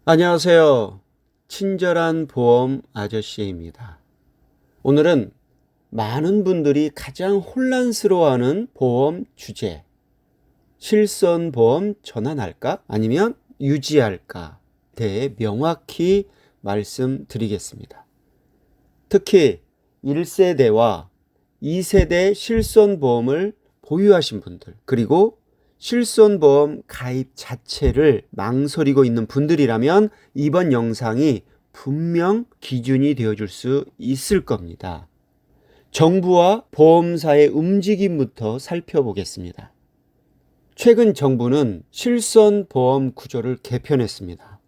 안녕하세요. 친절한 보험 아저씨입니다. 오늘은 많은 분들이 가장 혼란스러워하는 보험 주제, 실손보험 전환할까? 아니면 유지할까? 대해 명확히 말씀드리겠습니다. 특히 1세대와 2세대 실손보험을 보유하신 분들, 그리고 실손보험 가입 자체를 망설이고 있는 분들이라면 이번 영상이 분명 기준이 되어줄 수 있을 겁니다. 정부와 보험사의 움직임부터 살펴보겠습니다. 최근 정부는 실손보험 구조를 개편했습니다.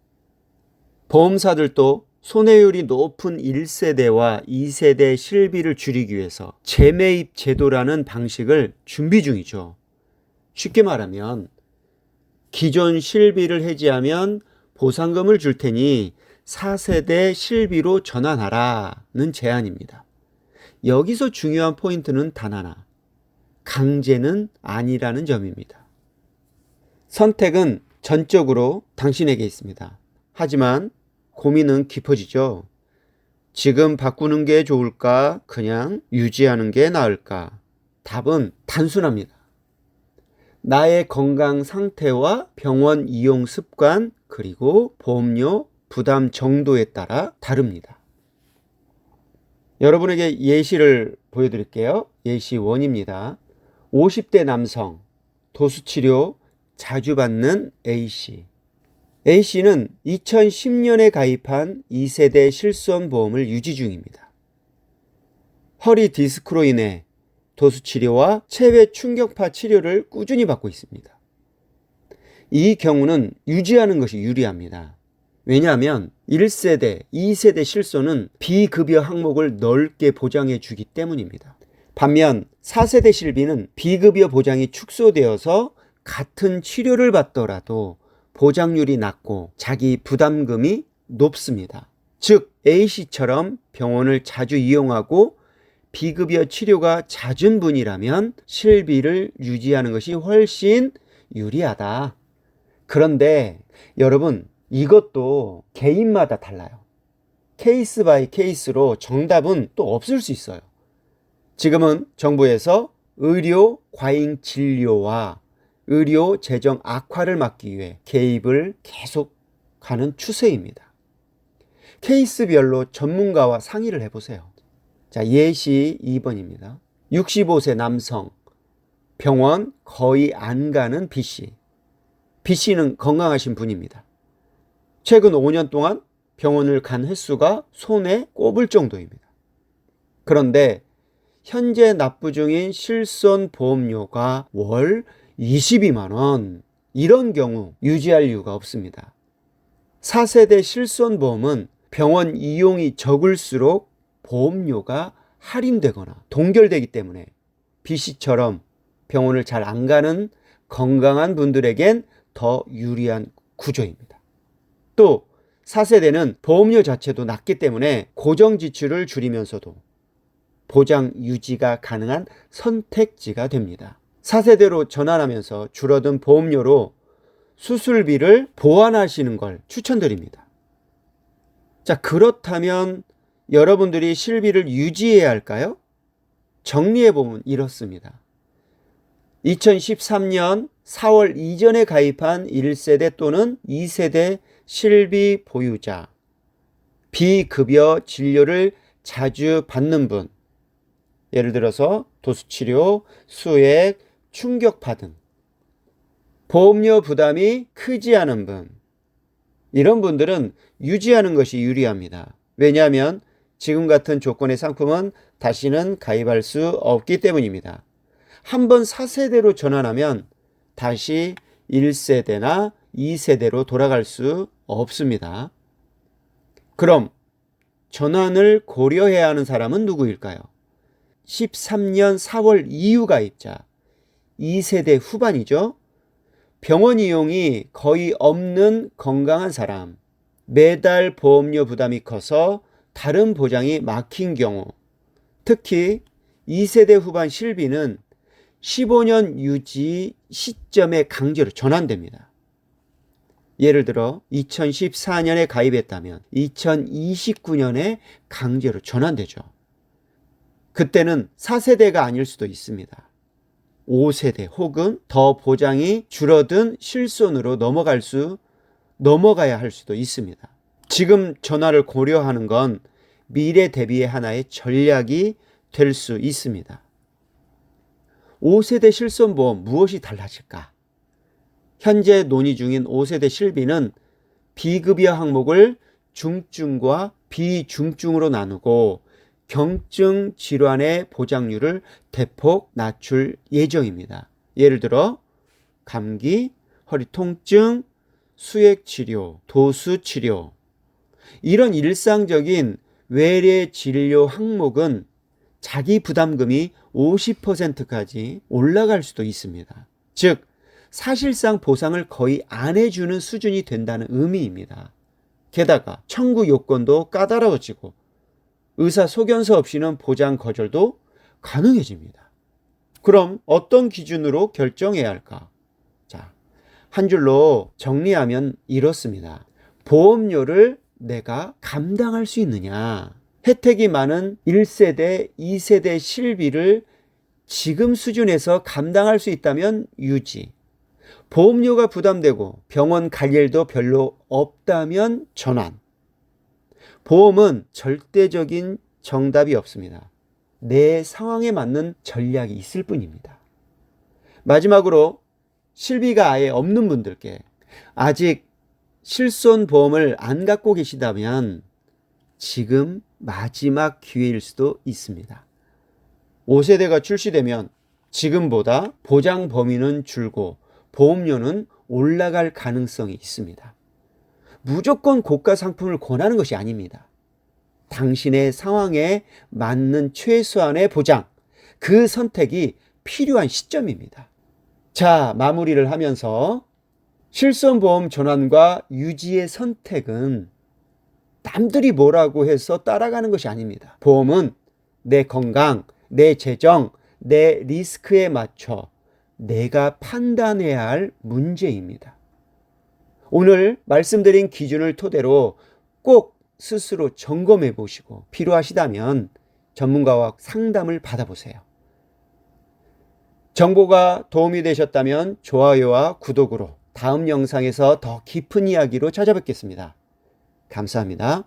보험사들도 손해율이 높은 1세대와 2세대 실비를 줄이기 위해서 재매입 제도라는 방식을 준비 중이죠. 쉽게 말하면 기존 실비를 해지하면 보상금을 줄 테니 4세대 실비로 전환하라는 제안입니다. 여기서 중요한 포인트는 단 하나, 강제는 아니라는 점입니다. 선택은 전적으로 당신에게 있습니다. 하지만 고민은 깊어지죠. 지금 바꾸는 게 좋을까? 그냥 유지하는 게 나을까? 답은 단순합니다. 나의 건강 상태와 병원 이용 습관, 그리고 보험료 부담 정도에 따라 다릅니다. 여러분에게 예시를 보여드릴게요. 예시 1입니다. 50대 남성, 도수치료 자주 받는 A씨. A씨는 2010년에 가입한 2세대 실손보험을 유지 중입니다. 허리 디스크로 인해 도수치료와 체외 충격파 치료를 꾸준히 받고 있습니다. 이 경우는 유지하는 것이 유리합니다. 왜냐하면 1세대, 2세대 실손은 비급여 항목을 넓게 보장해 주기 때문입니다. 반면 4세대 실비는 비급여 보장이 축소되어서 같은 치료를 받더라도 보장률이 낮고 자기 부담금이 높습니다. 즉 A씨처럼 병원을 자주 이용하고 비급여 치료가 잦은 분이라면 실비를 유지하는 것이 훨씬 유리하다. 그런데 여러분, 이것도 개인마다 달라요. 케이스 바이 케이스로 정답은 또 없을 수 있어요. 지금은 정부에서 의료 과잉 진료와 의료 재정 악화를 막기 위해 개입을 계속하는 추세입니다. 케이스별로 전문가와 상의를 해보세요. 자, 예시 2번입니다. 65세 남성, 병원 거의 안 가는 B씨. B씨는 건강하신 분입니다. 최근 5년 동안 병원을 간 횟수가 손에 꼽을 정도입니다. 그런데 현재 납부 중인 실손보험료가 월 22만 원. 이런 경우 유지할 이유가 없습니다. 4세대 실손보험은 병원 이용이 적을수록 보험료가 할인되거나 동결되기 때문에 B씨처럼 병원을 잘 안 가는 건강한 분들에겐 더 유리한 구조입니다. 또 4세대는 보험료 자체도 낮기 때문에 고정 지출을 줄이면서도 보장 유지가 가능한 선택지가 됩니다. 4세대로 전환하면서 줄어든 보험료로 수술비를 보완하시는 걸 추천드립니다. 자, 그렇다면 여러분들이 실비를 유지해야 할까요? 정리해보면 이렇습니다. 2013년 4월 이전에 가입한 1세대 또는 2세대 실비 보유자, 비급여 진료를 자주 받는 분, 예를 들어서 도수치료, 수액, 충격파 등 보험료 부담이 크지 않은 분, 이런 분들은 유지하는 것이 유리합니다. 왜냐하면 지금 같은 조건의 상품은 다시는 가입할 수 없기 때문입니다. 한번 4세대로 전환하면 다시 1세대나 2세대로 돌아갈 수 없습니다. 그럼 전환을 고려해야 하는 사람은 누구일까요? 13년 4월 이후 가입자, 2세대 후반이죠. 병원 이용이 거의 없는 건강한 사람, 매달 보험료 부담이 커서 다른 보장이 막힌 경우, 특히 2세대 후반 실비는 15년 유지 시점에 강제로 전환됩니다. 예를 들어 2014년에 가입했다면 2029년에 강제로 전환되죠. 그때는 4세대가 아닐 수도 있습니다. 5세대 혹은 더 보장이 줄어든 실손으로 넘어가야 할 수도 있습니다. 지금 전화를 고려하는 건 미래 대비의 하나의 전략이 될 수 있습니다. 5세대 실손보험 무엇이 달라질까? 현재 논의 중인 5세대 실비는 비급여 항목을 중증과 비중증으로 나누고 경증 질환의 보장률을 대폭 낮출 예정입니다. 예를 들어 감기, 허리 통증, 수액 치료, 도수 치료, 이런 일상적인 외래 진료 항목은 자기 부담금이 50%까지 올라갈 수도 있습니다. 즉 사실상 보상을 거의 안 해주는 수준이 된다는 의미입니다. 게다가 청구 요건도 까다로워지고 의사 소견서 없이는 보장 거절도 가능해집니다. 그럼 어떤 기준으로 결정해야 할까? 자, 한 줄로 정리하면 이렇습니다. 보험료를 내가 감당할 수 있느냐? 혜택이 많은 1세대, 2세대 실비를 지금 수준에서 감당할 수 있다면 유지. 보험료가 부담되고 병원 갈 일도 별로 없다면 전환. 보험은 절대적인 정답이 없습니다. 내 상황에 맞는 전략이 있을 뿐입니다. 마지막으로 실비가 아예 없는 분들께 아직 실손보험을 안 갖고 계시다면 지금 마지막 기회일 수도 있습니다. 5세대가 출시되면 지금보다 보장 범위는 줄고 보험료는 올라갈 가능성이 있습니다. 무조건 고가 상품을 권하는 것이 아닙니다. 당신의 상황에 맞는 최소한의 보장, 그 선택이 필요한 시점입니다. 자, 마무리를 하면서 실손보험 전환과 유지의 선택은 남들이 뭐라고 해서 따라가는 것이 아닙니다. 보험은 내 건강, 내 재정, 내 리스크에 맞춰 내가 판단해야 할 문제입니다. 오늘 말씀드린 기준을 토대로 꼭 스스로 점검해 보시고 필요하시다면 전문가와 상담을 받아보세요. 정보가 도움이 되셨다면 좋아요와 구독으로 다음 영상에서 더 깊은 이야기로 찾아뵙겠습니다. 감사합니다.